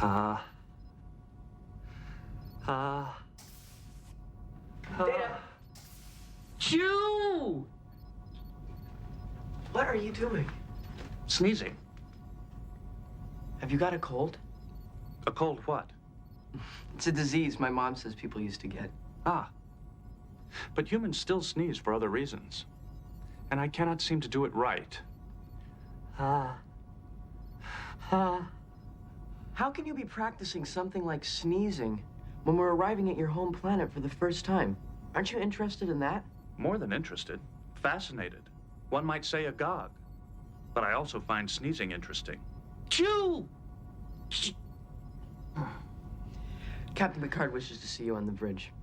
Ah. Ah. Data! Chew! What are you doing? Sneezing. Have you got a cold? A cold what? It's a disease my mom says people used to get. Ah. But humans still sneeze for other reasons. And I cannot seem to do it right. Ah. Ah. How can you be practicing something like sneezing when we're arriving at your home planet for the first time? Aren't you interested in that? More than interested. Fascinated. One might say agog. But I also find sneezing interesting. Chew! Captain Picard wishes to see you on the bridge.